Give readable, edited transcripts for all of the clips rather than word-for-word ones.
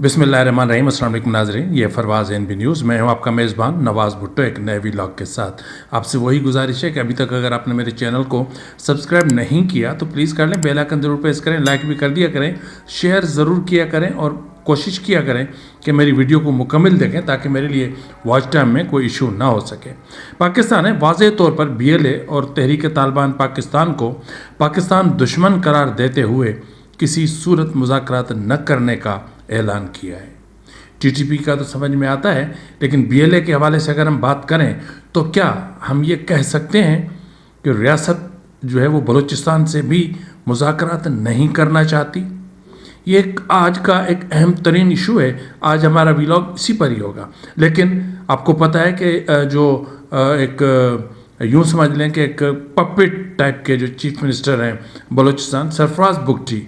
बिस्मिल्लाहिर्रहमानिर्रहीम। अस्सलाम वालेकुम नाज़रीन, ये फरवाज़ एनबी न्यूज़। मैं हूं आपका मेज़बान नवाज़ भुट्टो, एक नए व्लॉग के साथ। आपसे वही गुजारिश है कि अभी तक अगर आपने मेरे चैनल को सब्सक्राइब नहीं किया तो प्लीज़ कर लें, बेल आइकन ज़रूर प्रेस करें, लाइक भी कर दिया करें, शेयर ज़रूर किया करें और कोशिश किया करें कि मेरी वीडियो को मुकम्मल देखें ताकि मेरे लिए वॉच टाइम में कोई इशू ना हो सके। पाकिस्तान है वाज़ेह तौर पर BLA और तहरीक तालिबान पाकिस्तान को पाकिस्तान दुश्मन करार देते हुए किसी सूरत मुज़ाकरात न करने का ऐलान किया है। TTP का तो समझ में आता है, लेकिन BLA के हवाले से अगर हम बात करें तो क्या हम ये कह सकते हैं कि रियासत जो है वो बलूचिस्तान से भी मुज़ाकरात नहीं करना चाहती? ये आज का एक अहम तरीन इशू है। आज हमारा व्लॉग इसी पर ही होगा। लेकिन आपको पता है कि जो एक यूँ समझ लें कि एक पपेट टाइप के जो चीफ मिनिस्टर हैं बलूचिस्तान, सरफराज बुगटी,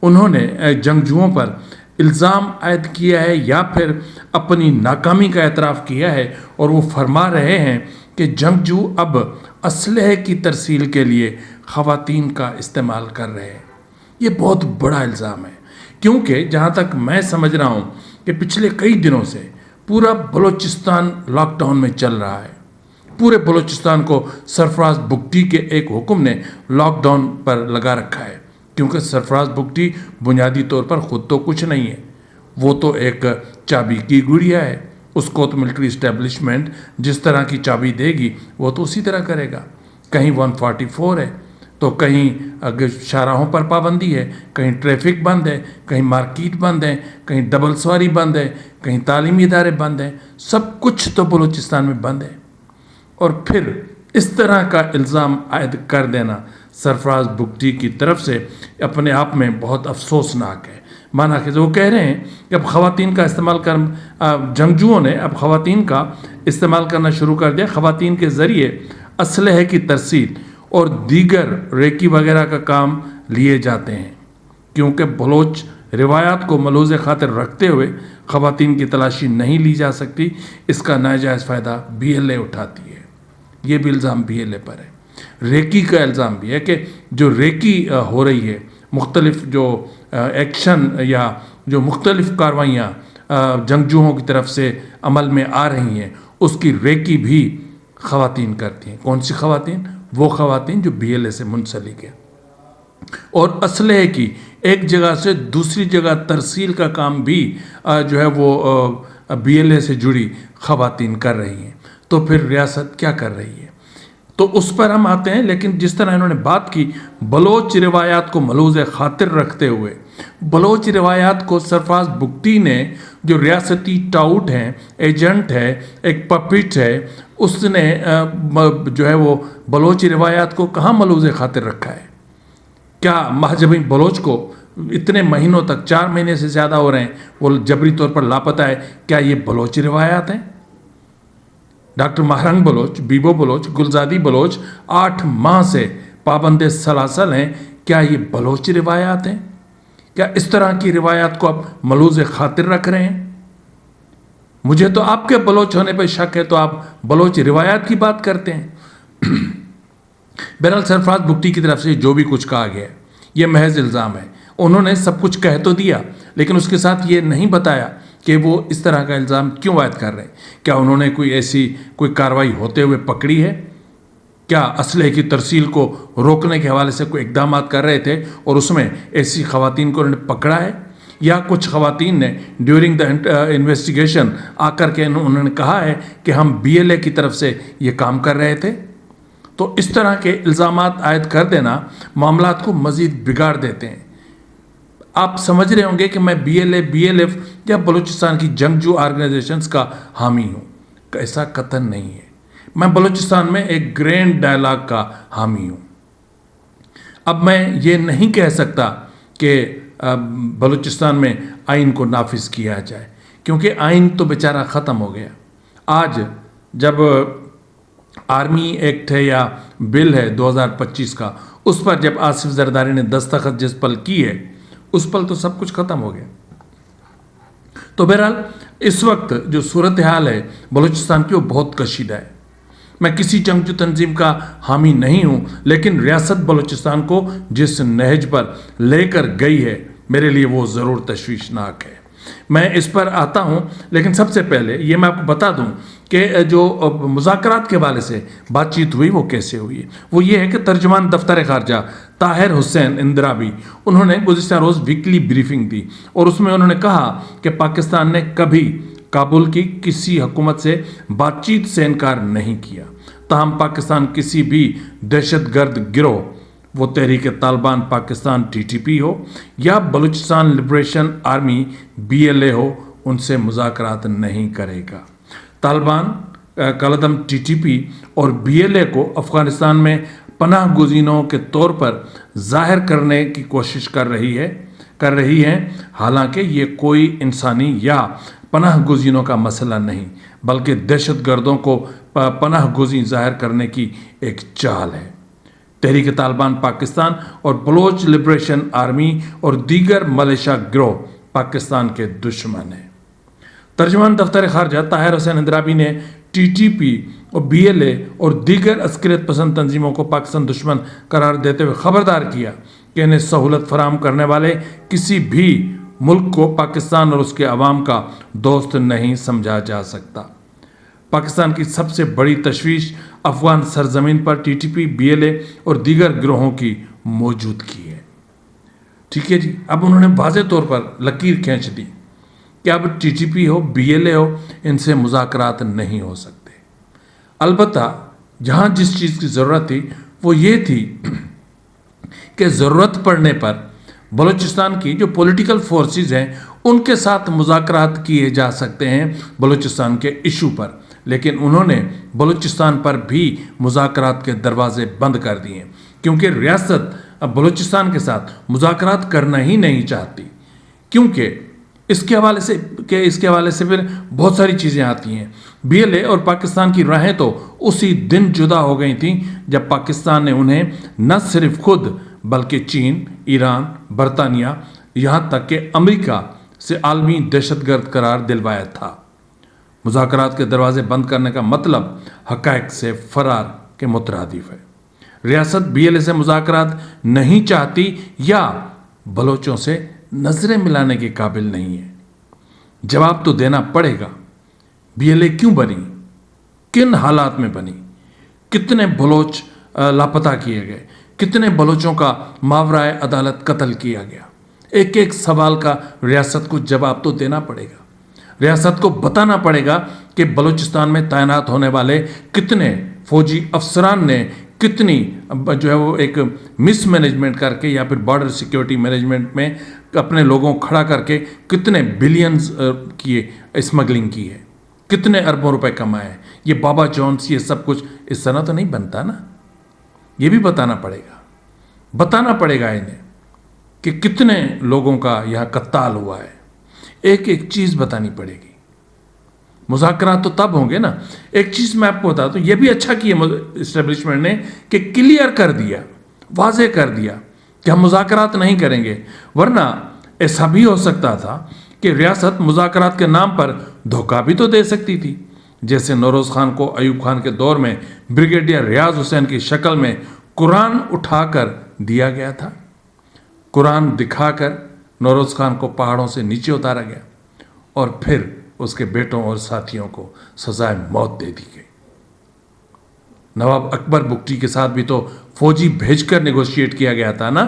उन्होंने जंगजुओं पर इल्ज़ाम आयद किया है या फिर अपनी नाकामी का एतराफ़ किया है और वो फरमा रहे हैं कि जंगजू अब असलहे की तरसील के लिए ख़वातीन का इस्तेमाल कर रहे हैं। ये बहुत बड़ा इल्ज़ाम है, क्योंकि जहाँ तक मैं समझ रहा हूँ कि पिछले कई दिनों से पूरा बलूचिस्तान लॉकडाउन में चल रहा है। पूरे बलूचिस्तान को सरफराज बुगटी के एक हुक्म ने लॉकडाउन पर लगा रखा है, क्योंकि सरफराज बुगटी बुनियादी तौर पर ख़ुद तो कुछ नहीं है, वो तो एक चाबी की गुड़िया है। उसको तो मिलिट्री इस्टेब्लिशमेंट जिस तरह की चाबी देगी वो तो उसी तरह करेगा। कहीं 144 है तो कहीं अगर शाहराहों पर पाबंदी है, कहीं ट्रैफिक बंद है, कहीं मार्केट बंद है, कहीं डबल सवारी बंद है, कहीं तालीमी इदारे बंद हैं। सब कुछ तो बलूचिस्तान में बंद है। और फिर इस तरह का इल्ज़ाम आयद कर देना सरफराज बुगटी की तरफ से अपने आप में बहुत अफसोसनाक है। माना कि जो वो कह रहे हैं कि अब ख़वातीन का इस्तेमाल कर जंगजुओं ने अब ख़वातीन का इस्तेमाल करना शुरू कर दिया। ख़वातीन के ज़रिए असलहे की तरसील और दीगर रेकी वगैरह का काम लिए जाते हैं, क्योंकि बलोच रिवायात को मलूज़ खातिर रखते हुए ख़वातीन की तलाशी नहीं ली जा सकती। इसका नाजायज़ फ़ायदा BLA उठाती है। ये भी इल्ज़ाम BLA पर है। रेकी का इल्ज़ाम भी है कि जो रेकी हो रही है, मुख्तलिफ जो एक्शन या जो मुख्तलिफ कार्रवाइयाँ जंगजुओं की तरफ से अमल में आ रही हैं, उसकी रेकी भी ख़वातीन करती हैं। कौन सी ख़वातीन? वो ख़वातीन जो BLA से मुंसलिक है। और असलहे की एक जगह से दूसरी जगह तरसील का काम भी जो है वो BLA से जुड़ी ख़वातीन कर रही हैं। तो फिर रियासत क्या कर रही है? तो उस पर हम आते हैं। लेकिन जिस तरह इन्होंने बात की बलोच रिवायात को मलूज़ खातिर रखते हुए, बलोच रिवायात को सरफराज बुगटी ने, जो रियासती टाउट हैं, एजेंट है, एक पपिट है, उसने जो है वो बलोच रिवायात को कहाँ मलूज़ खातिर रखा है? क्या महजबी बलोच को इतने महीनों तक, 4 महीने से ज़्यादा हो रहे हैं, वो जबरी तौर पर लापता है? क्या ये बलोच रिवायात हैं? डॉक्टर महरंग बलोच, बीबो बलोच, गुलजादी बलोच 8 माह से पाबंद सलासल हैं। क्या ये बलोच रिवायात हैं? क्या इस तरह की रिवायात को आप मलूज़ खातिर रख रहे हैं? मुझे तो आपके बलोच होने पर शक है, तो आप बलोच रिवायात की बात करते हैं। बहरहाल सरफराज बुगटी की तरफ से जो भी कुछ कहा गया ये महज इल्ज़ाम है। उन्होंने सब कुछ कह तो दिया, लेकिन उसके साथ ये नहीं बताया कि वो इस तरह का इल्ज़ाम क्यों आयद कर रहे हैं। क्या उन्होंने कोई ऐसी कोई कार्रवाई होते हुए पकड़ी है? क्या असलहे की तरसील को रोकने के हवाले से कोई इक़दाम कर रहे थे और उसमें ऐसी ख़वातीन को उन्होंने पकड़ा है? या कुछ ख़वातीन ने ड्यूरिंग द इन्वेस्टिगेशन आकर के उन्होंने कहा है कि हम BLA की तरफ से ये काम कर रहे थे? तो इस तरह के इल्ज़ामात आयद कर देना मामलात को मज़ीद बिगाड़ देते हैं। आप समझ रहे होंगे कि मैं BLA, BLF या बलूचिस्तान की जंगजू ऑर्गेनाइजेशंस का हामी हूँ। ऐसा कतन नहीं है। मैं बलूचिस्तान में एक ग्रैंड डायलॉग का हामी हूँ। अब मैं ये नहीं कह सकता कि बलूचिस्तान में आइन को नाफिज किया जाए, क्योंकि आइन तो बेचारा ख़त्म हो गया। आज जब आर्मी एक्ट है या बिल है 2025 का, उस पर जब आसिफ जरदारी ने दस्तखत जिस पल की है, उस पल तो सब कुछ ख़त्म हो गया। तो बहरहाल इस वक्त जो सूरत हाल है बलूचिस्तान की वो बहुत कशीदा है। मैं किसी जंगजू तंजीम का हामी नहीं हूँ, लेकिन रियासत बलूचिस्तान को जिस नहज पर लेकर गई है, मेरे लिए वो ज़रूर तशवीशनाक है। मैं इस पर आता हूं, लेकिन सबसे पहले ये मैं आपको बता दूं कि जो मुज़ाकरात के हवाले से बातचीत हुई वो कैसे हुई है। वो ये है कि तर्जुमान दफ्तर खारजा ताहिर हुसैन इंदिराबी, उन्होंने गुज़िश्ता रोज़ वीकली ब्रीफिंग दी और उसमें उन्होंने कहा कि पाकिस्तान ने कभी काबुल की किसी हुकूमत से बातचीत से इनकार नहीं किया। ताहम पाकिस्तान किसी भी दहशतगर्द गिरोह, वो तहरीक तालिबान पाकिस्तान TTP हो या बलूचिस्तान लिबरेशन आर्मी BLA हो, उनसे मुज़ाकरात नहीं करेगा। तालिबान कलदम TTP और BLA को अफ़गानिस्तान में पनाह गुज़ीनों के तौर पर ज़ाहिर करने की कोशिश कर रही है। हालांकि ये कोई इंसानी या पनाह गुज़ीनों का मसला नहीं, बल्कि दहशतगर्दों को पनाह गुज़ी ज़ाहिर करने की एक चाल है। तहरीक तालिबान पाकिस्तान और बलोच लिबरेशन आर्मी और दीगर मलेशिया गिरोह पाकिस्तान के दुश्मन हैं। तर्जुमान दफ्तर खारजा ताहिर हुसैन इंदिराबी ने TTP और BLA और दीगर अस्करियत पसंद तंजीमों को पाकिस्तान दुश्मन करार देते हुए खबरदार किया कि इन्हें सहूलत फराहम करने वाले किसी भी मुल्क को पाकिस्तान और उसके अवाम का दोस्त नहीं समझा जा सकता। पाकिस्तान की सबसे बड़ी तशवीश अफगान सरजमीन पर TTP, BLA और दीगर गिरोहों की मौजूदगी है। ठीक है जी, अब उन्होंने वाज़े तौर पर लकीर खींच दी कि अब TTP हो, BLA हो, इनसे मुज़ाकरात नहीं हो सकते। अलबत्ता जहाँ जिस चीज़ की ज़रूरत थी वो ये थी कि ज़रूरत पड़ने पर बलूचिस्तान की जो पॉलिटिकल फोर्सेस हैं उनके साथ मुज़ाकरात किए जा सकते हैं बलूचिस्तान के इशू पर, लेकिन उन्होंने बलूचिस्तान पर भी मुज़ाकरात के दरवाजे बंद कर दिए क्योंकि रियासत अब बलूचिस्तान के साथ मुज़ाकरात करना ही नहीं चाहती, क्योंकि इसके हवाले से फिर बहुत सारी चीज़ें आती हैं। BLA और पाकिस्तान की राहें तो उसी दिन जुदा हो गई थीं जब पाकिस्तान ने उन्हें न सिर्फ खुद बल्कि चीन, ईरान, बरतानिया, यहाँ तक कि अमेरिका से आलमी दहशतगर्द करार दिलवाया था। मुज़ाकरात के दरवाजे बंद करने का मतलब हक़ाइक़ से फ़रार के मुतरादिफ है। रियासत BLA से मुज़ाकरात नहीं चाहती या बलोचों से नज़रें मिलाने के काबिल नहीं है। जवाब तो देना पड़ेगा। BLA क्यों बनी, किन हालात में बनी, कितने बलोच लापता किए गए, कितने बलोचों का मावराए अदालत कत्ल किया गया। एक एक सवाल का रियासत को जवाब तो देना पड़ेगा। रियासत को बताना पड़ेगा कि बलूचिस्तान में तैनात होने वाले कितने फौजी अफसरान ने कितनी जो है वो एक मिसमैनेजमेंट करके या फिर बॉर्डर सिक्योरिटी मैनेजमेंट में अपने लोगों को खड़ा करके कितने बिलियंस किए स्मगलिंग की है, कितने अरबों रुपए कमाए। ये बाबा जॉन्स ये सब कुछ इस तरह तो नहीं बनता ना। ये भी बताना पड़ेगा इन्हें कि कितने लोगों का यहाँ कत्ताल हुआ है। एक एक चीज़ बतानी पड़ेगी। मुज़ाकरात तो तब होंगे ना। एक चीज़ मैं आपको बता दूँ, ये भी अच्छा किया इस्टेब्लिशमेंट ने कि क्लियर कर दिया, वाज़े कर दिया कि हम मुज़ाकरात नहीं करेंगे। वरना ऐसा भी हो सकता था कि रियासत मुज़ाकरात के नाम पर धोखा भी तो दे सकती थी, जैसे नौरोज़ खान को अयूब खान के दौर में ब्रिगेडियर रियाज हुसैन की शक्ल में कुरान उठाकर दिया गया था। कुरान दिखाकर नौरोज़ खान को पहाड़ों से नीचे उतारा गया और फिर उसके बेटों और साथियों को सजाए मौत दे दी गई। नवाब अकबर बुगटी के साथ भी तो फौजी भेजकर नेगोशिएट किया गया था ना।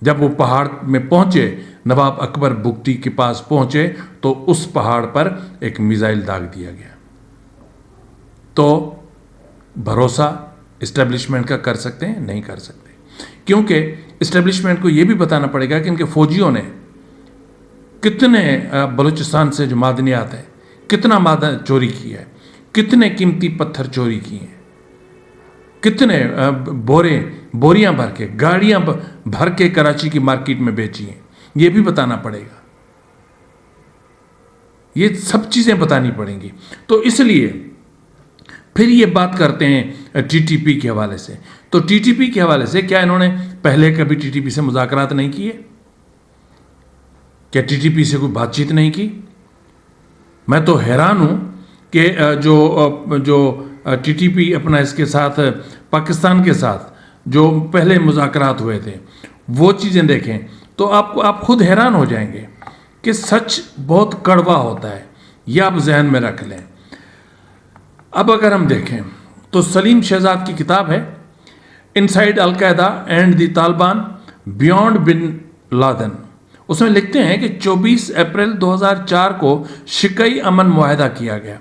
जब वो पहाड़ में पहुंचे, नवाब अकबर बुगटी के पास पहुंचे, तो उस पहाड़ पर एक मिसाइल दाग दिया गया। तो भरोसा इस्टेब्लिशमेंट का कर सकते हैं? नहीं कर सकते, क्योंकि इस्टेब्लिशमेंट को यह भी बताना पड़ेगा कि इनके फौजियों ने कितने बलूचिस्तान से जो मादनियात है, कितना मादन चोरी किया है, कितने कीमती पत्थर चोरी किए हैं, कितने बोरियां भर के, गाड़ियां भर के कराची की मार्केट में बेची हैं। ये भी बताना पड़ेगा। ये सब चीज़ें बतानी पड़ेंगी। तो इसलिए फिर ये बात करते हैं TTP के हवाले से। तो TTP के हवाले से क्या इन्होंने पहले कभी TTP से मुज़ाकरात नहीं किए? क्या TTP से कोई बातचीत नहीं की? मैं तो हैरान हूं कि जो TTP अपना इसके साथ पाकिस्तान के साथ जो पहले मुज़ाकरात हुए थे वो चीज़ें देखें तो आप खुद हैरान हो जाएंगे कि सच बहुत कड़वा होता है, यह आप जहन में रख लें। अब अगर हम देखें तो सलीम शहजाद की किताब है inside Al Qaeda and the Taliban beyond bin Laden. उसमें लिखते हैं कि 24 अप्रैल 2004 को शिकई अमन मुआहदा किया गया,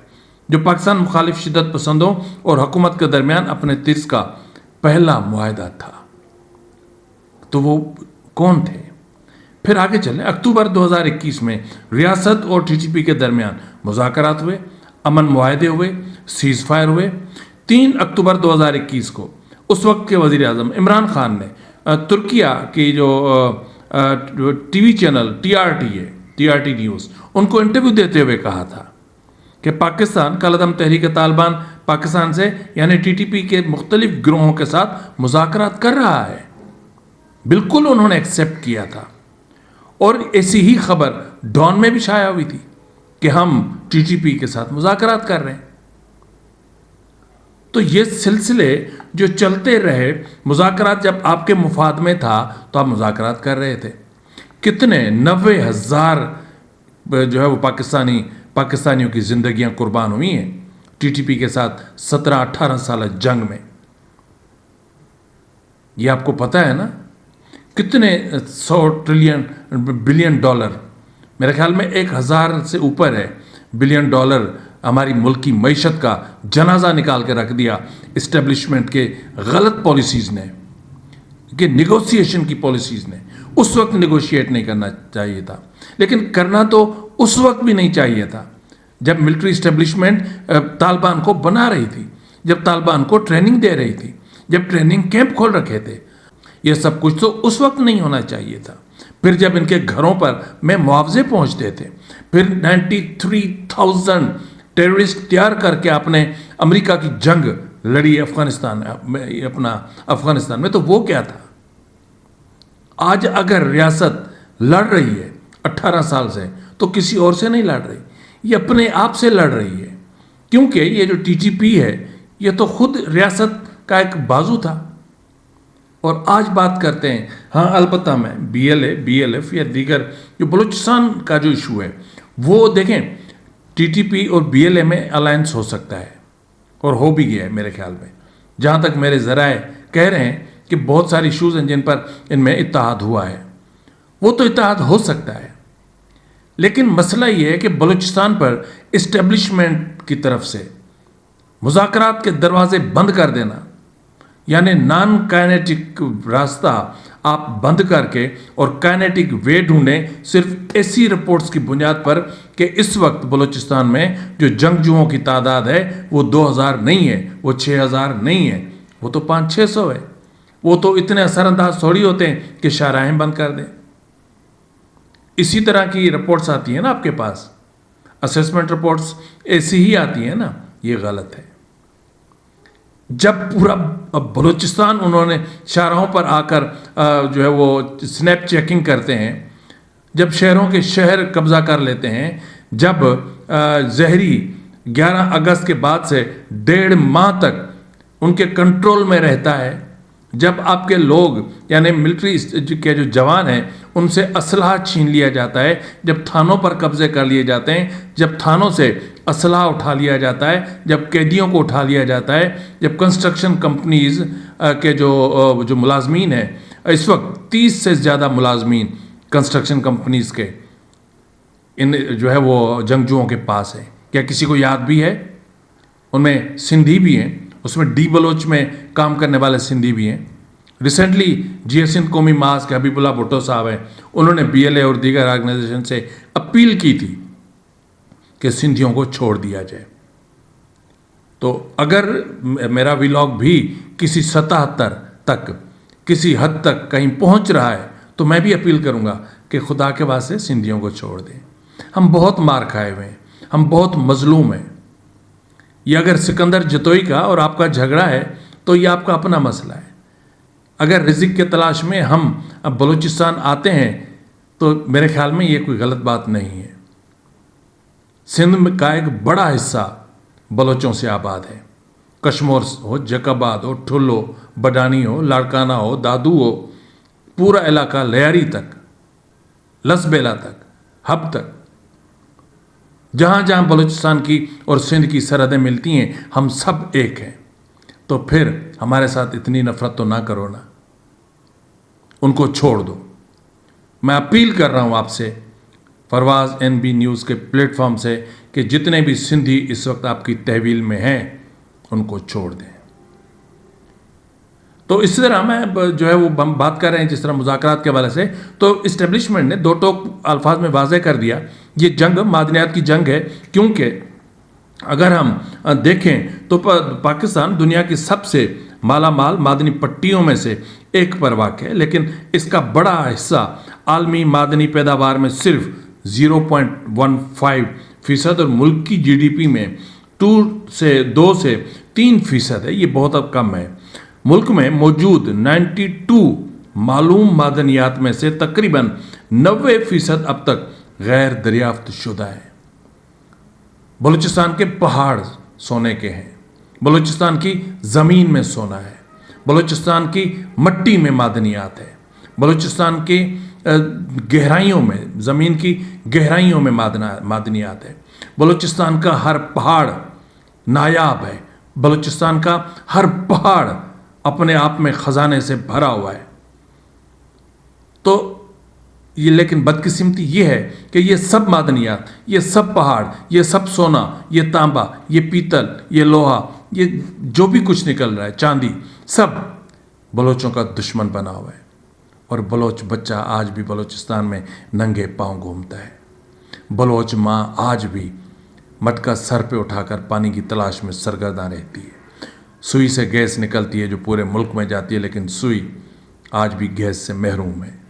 जो पाकिस्तान मुखालिफ शिद्दत पसंदों और हुकूमत के दरमियान अपने तिर्स का पहला मुआहदा था। तो वो कौन थे? फिर आगे चले, अक्टूबर 2021 में रियासत और टीटीपी के दरमियान मुज़ाकरात हुए, अमन मुआहदे हुए, सीज़ फायर हुए। 3 अक्टूबर 2021 को उस वक्त के वज़ीर आज़म इमरान खान ने तुर्किया की जो टीवी चैनल टीआरटी न्यूज़, उनको इंटरव्यू देते हुए कहा था कि पाकिस्तान कलअदम तहरीक तालिबान पाकिस्तान से यानी टीटीपी के मुख्तलिफ गिरोहों के साथ मुज़ाकरात कर रहा है। बिल्कुल उन्होंने एक्सेप्ट किया था, और ऐसी ही खबर डॉन में भी शाया हुई थी कि हम टीटीपी के साथ मुज़ाकरात कर रहे हैं। तो ये सिलसिले जो चलते रहे, मुज़ाकरात जब आपके मुफाद में था तो आप मुज़ाकरात कर रहे थे। कितने 90,000 जो है वो पाकिस्तानियों की ज़िंदगियां कुर्बान हुई हैं टीटीपी के साथ 17-18 साल जंग में। ये आपको पता है ना, कितने 100 बिलियन डॉलर, मेरे ख्याल में 1000 से ऊपर है बिलियन डॉलर हमारी मुल्क की मईशत का जनाजा निकाल के रख दिया इस्टेब्लिशमेंट के गलत पॉलिसीज़ ने, कि निगोशिएशन की पॉलिसीज़ ने। उस वक्त निगोशिएट नहीं करना चाहिए था, लेकिन करना तो उस वक्त भी नहीं चाहिए था जब मिलिट्री इस्टेब्लिशमेंट तालिबान को बना रही थी, जब तालिबान को ट्रेनिंग दे रही थी, जब ट्रेनिंग कैंप खोल रखे थे। ये सब कुछ तो उस वक्त नहीं होना चाहिए था। फिर जब इनके घरों पर में मुआवजे पहुंचते थे, फिर 93,000 टेररिस्ट तैयार करके आपने अमेरिका की जंग लड़ी अफगानिस्तान में, तो वो क्या था? आज अगर रियासत लड़ रही है 18 साल से, तो किसी और से नहीं लड़ रही, ये अपने आप से लड़ रही है, क्योंकि ये जो टीटीपी है ये तो खुद रियासत का एक बाजू था। और आज बात करते हैं, हाँ अलबत्ता मैं बीएलएफ या दीगर जो बलूचिस्तान का जो इशू है वो देखें, टीटीपी और बीएलए में अलायंस हो सकता है और हो भी गया है मेरे ख्याल में। जहाँ तक मेरे ज़राए कह रहे हैं कि बहुत सारे इशूज़ हैं जिन पर इनमें इत्तेहाद हुआ है, वो तो इत्तेहाद हो सकता है, लेकिन मसला ये है कि बलूचिस्तान पर इस्टेब्लिशमेंट की तरफ से मुज़ाकरात के दरवाजे बंद कर देना, यानी नॉन काइनेटिक रास्ता आप बंद करके और काइनेटिक वे ढूंढें सिर्फ ऐसी रिपोर्ट्स की बुनियाद पर कि इस वक्त बलूचिस्तान में जो जंगजुओं की तादाद है वो 2000 नहीं है, वो 6000 नहीं है, वो तो 500-600 है। वो तो इतने असरअंदाज थोड़ी होते हैं कि शाहराहें बंद कर दें। इसी तरह की रिपोर्ट्स आती हैं ना आपके पास, असेसमेंट रिपोर्ट्स ऐसी ही आती हैं ना, ये गलत है। जब पूरा बलूचिस्तान उन्होंने शाहराहों पर आकर जो है वो स्नैप चेकिंग करते हैं, जब शहरों के शहर कब्जा कर लेते हैं, जब जहरी 11 अगस्त के बाद से 1.5 माह तक उनके कंट्रोल में रहता है, जब आपके लोग यानी मिलिट्री के जो जवान हैं उनसे असलहा छीन लिया जाता है, जब थानों पर कब्जे कर लिए जाते हैं, जब थानों से असलहा उठा लिया जाता है, जब कैदियों को उठा लिया जाता है, जब कंस्ट्रक्शन कंपनीज के जो मुलाजमीन हैं, इस वक्त 30 से ज़्यादा मुलाजमीन कंस्ट्रक्शन कंपनीज के इन जो है वो जंगजुओं के पास है। क्या किसी को याद भी है? उनमें सिंधी भी हैं, उसमें डी बलोच में काम करने वाले सिंधी भी हैं। रिसेंटली जीए सिंध कौमी मास के हबीबुल्लाह भुट्टो साहब हैं, उन्होंने बीएलए और दीगर ऑर्गेनाइजेशन से अपील की थी कि सिंधियों को छोड़ दिया जाए। तो अगर मेरा व्लॉग भी किसी सतह तक किसी हद तक कहीं पहुंच रहा है तो मैं भी अपील करूंगा कि खुदा के वास्ते सिंधियों को छोड़ दें। हम बहुत मार खाए हुए हैं, हम बहुत मजलूम हैं। ये अगर सिकंदर जतोई का और आपका झगड़ा है तो ये आपका अपना मसला है। अगर रिज़्क़ के तलाश में हम अब बलूचिस्तान आते हैं तो मेरे ख्याल में ये कोई गलत बात नहीं है। सिंध का एक बड़ा हिस्सा बलोचों से आबाद है। कश्मोर हो, जकाबाद हो, ठुल्लो, बडानी हो, लाड़काना हो, दादू हो, पूरा इलाका लयारी तक, लसबेला तक हब तक जहां जहां बलूचिस्तान की और सिंध की सरहदें मिलती हैं, हम सब एक हैं। तो फिर हमारे साथ इतनी नफरत तो ना करो ना, उनको छोड़ दो। मैं अपील कर रहा हूं आपसे फरवाज NB न्यूज़ के प्लेटफॉर्म से कि जितने भी सिंधी इस वक्त आपकी तहवील में हैं उनको छोड़ दें। तो इस तरह मैं जो है वो बात कर रहे हैं जिस तरह मुज़ाकरात के हवाले से, तो इस्टेब्लिशमेंट ने दो टोक अल्फाज में वाज़े कर दिया ये जंग मादनियात की जंग है। क्योंकि अगर हम देखें तो पाकिस्तान दुनिया की सबसे माला माल मादनी पट्टियों में से एक पर वाक़ है, लेकिन इसका बड़ा हिस्सा आलमी मादनी पैदावार में सिर्फ 0.15% और मुल्क की GDP में 2 से 3% है। ये बहुत अब कम है। मुल्क में मौजूद 92 मालूम मादनियात में से तकरीबन 90% अब तक गैर दरियाफ्त शुदा है। बलूचिस्तान के पहाड़ सोने के हैं, बलूचिस्तान की ज़मीन में सोना है, बलूचिस्तान की मट्टी में मादनियात है, बलूचिस्तान की गहराइयों में, ज़मीन की गहराइयों में मादनियात है। बलूचिस्तान का हर पहाड़ नायाब है, बलूचिस्तान का हर पहाड़ अपने आप में ख़जाने से भरा हुआ है। तो ये लेकिन बदकिस्मती ये है कि ये सब मादनियात, ये सब पहाड़, ये सब सोना, ये तांबा, ये पीतल, ये लोहा, ये जो भी कुछ निकल रहा है, चांदी, सब बलोचों का दुश्मन बना हुआ है। और बलोच बच्चा आज भी बलूचिस्तान में नंगे पांव घूमता है। बलोच माँ आज भी मटका सर पे उठाकर पानी की तलाश में सरगर्दा रहती है। सुई से गैस निकलती है जो पूरे मुल्क में जाती है, लेकिन सुई आज भी गैस से महरूम है।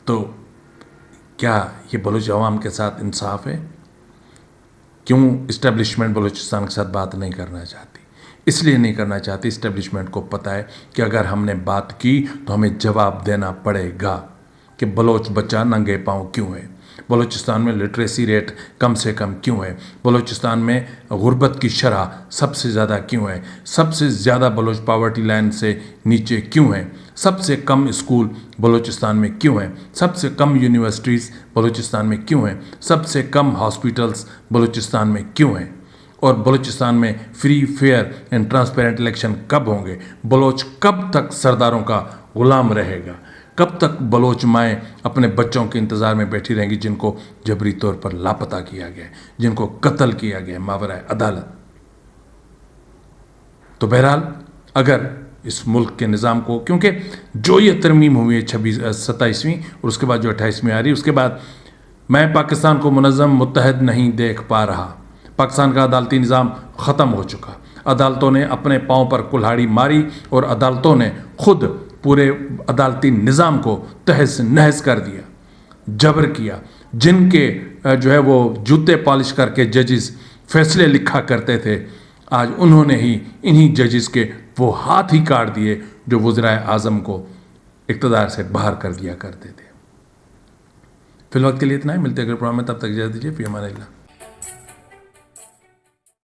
तो क्या ये बलूच अवाम के साथ इंसाफ है? क्यों इस्टेब्लिशमेंट बलूचिस्तान के साथ बात नहीं करना चाहती? इसलिए नहीं करना चाहती, इस्टेब्लिशमेंट को पता है कि अगर हमने बात की तो हमें जवाब देना पड़ेगा कि बलोच बच्चा नंगे पांव क्यों है, बलूचिस्तान में लिटरेसी रेट कम से कम क्यों है, बलूचिस्तान में गुर्बत की शरह सबसे ज़्यादा क्यों है, सबसे ज़्यादा बलोच पावर्टी लाइन से नीचे क्यों है, सबसे कम स्कूल बलूचिस्तान में क्यों है, सबसे कम यूनिवर्सिटीज़ बलूचिस्तान में क्यों है, सबसे कम हॉस्पिटल्स बलूचिस्तान में क्यों हैं, और बलूचिस्तान में free fair and transparent election कब होंगे, बलोच कब तक सरदारों का गुलाम रहेगा, कब तक बलोच माएँ अपने बच्चों के इंतज़ार में बैठी रहेंगी जिनको जबरी तौर पर लापता किया गया, जिनको कत्ल किया गया मावराए अदालत। तो बहरहाल अगर इस मुल्क के निज़ाम को, क्योंकि जो ये तरमीम हुई है 27वीं और उसके बाद जो 28वीं आ रही, उसके बाद मैं पाकिस्तान को मुनज़्ज़म मुत्तहद नहीं देख पा रहा। पाकिस्तान का अदालती निज़ाम ख़त्म हो चुका, अदालतों ने अपने पाँव पर कुल्हाड़ी मारी और अदालतों ने खुद पूरे अदालती निज़ाम को तहस नहस कर दिया, जबर किया। जिनके जो है वो जूते पॉलिश करके जजेस फैसले लिखा करते थे, आज उन्होंने ही इन्हीं जजेस के वो हाथ ही काट दिए जो वज़ीर आज़म को इक़्तिदार से बाहर कर दिया करते थे। फिलहाल के लिए इतना ही, मिलते हैं अगले प्रोग्राम में, तब तक इजाज़त दीजिए। फ़ी अमान अल्लाह।